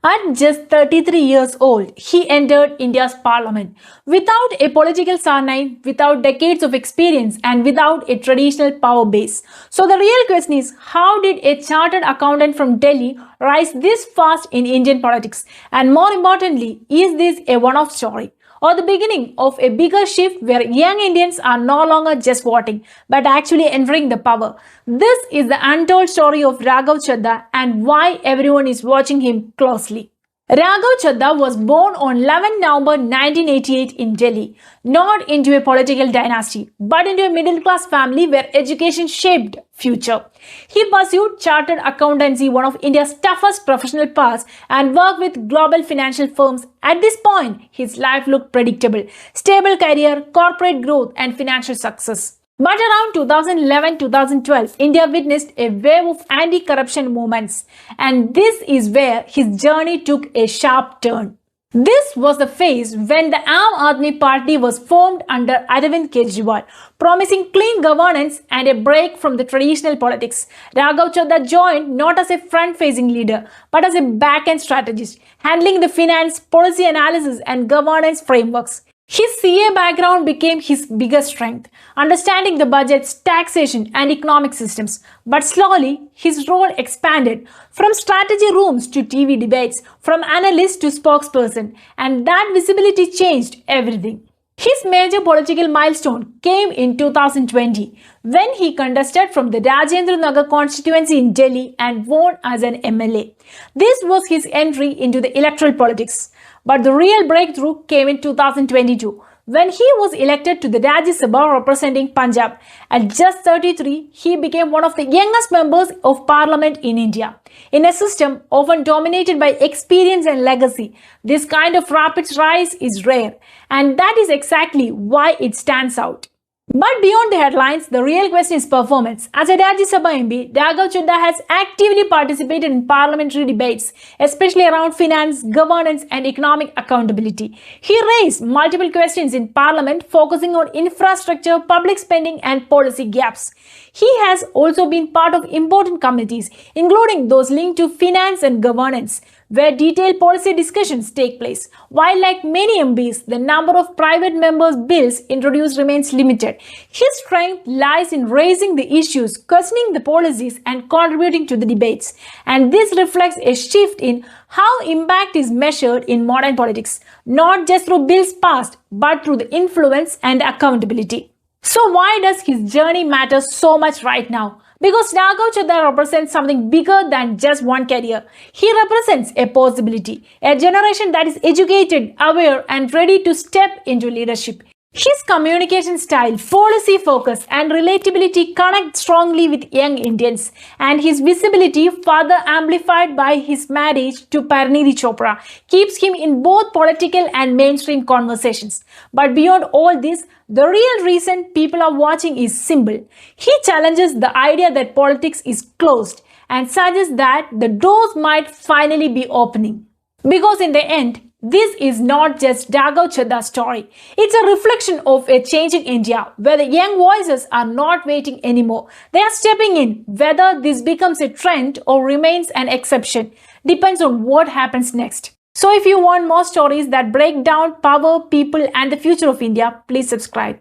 At just 33 years old, he entered India's parliament without a political surname, without decades of experience, and without a traditional power base. So, the real question is, how did a chartered accountant from Delhi rise this fast in Indian politics? And more importantly, is this a one off story, or the beginning of a bigger shift where young Indians are no longer just voting but actually entering the power? This is the untold story of Raghav Chadha and why everyone is watching him closely. Raghav Chadha was born on 11 November 1988 in Delhi, not into a political dynasty, but into a middle-class family where education shaped future. He pursued chartered accountancy, one of India's toughest professional paths, and worked with global financial firms. At this point, his life looked predictable: stable career, corporate growth, and financial success. But around 2011-2012, India witnessed a wave of anti-corruption movements, and this is where his journey took a sharp turn. This was the phase when the Aam Aadmi Party was formed under Arvind Kejriwal, promising clean governance and a break from the traditional politics. Raghav Chadha joined not as a front-facing leader, but as a backend strategist, handling the finance, policy analysis, and governance frameworks. His CA background became his biggest strength, understanding the budgets, taxation, and economic systems. But slowly, his role expanded from strategy rooms to TV debates, from analyst to spokesperson, and that visibility changed everything. His major political milestone came in 2020 when he contested from the Rajinder Nagar constituency in Delhi and won as an MLA. This was his entry into the electoral politics. But the real breakthrough came in 2022 when he was elected to the Rajya Sabha representing Punjab. At just 33, he became one of the youngest members of parliament in India. In a system often dominated by experience and legacy, this kind of rapid rise is rare, and that is exactly why it stands out. But beyond the headlines, the real question is performance. As a Rajya Sabha MP, Raghav Chadha has actively participated in parliamentary debates, especially around finance, governance, and economic accountability. He raised multiple questions in parliament focusing on infrastructure, public spending, and policy gaps. He has also been part of important committees, including those linked to finance and governance, where detailed policy discussions take place. While like many MPs, the number of private members' bills introduced remains limited. His strength lies in raising the issues, questioning the policies, and contributing to the debates. And this reflects a shift in how impact is measured in modern politics, not just through bills passed, but through the influence and accountability. So why does his journey matter so much right now? Because Raghav Chadha represents something bigger than just one career. He represents a possibility, a generation that is educated, aware, and ready to step into leadership. His communication style, policy focus, and relatability connect strongly with young Indians, and his visibility, further amplified by his marriage to Parneeti Chopra, keeps him in both political and mainstream conversations. But beyond all this, the real reason people are watching is simple. He challenges the idea that politics is closed and suggests that the doors might finally be opening. Because in the end, this is not just Raghav Chadha's story. It's a reflection of a changing India where the young voices are not waiting anymore. They are stepping in. Whether this becomes a trend or remains an exception depends on what happens next. So if you want more stories that break down power, people, and the future of India, please subscribe.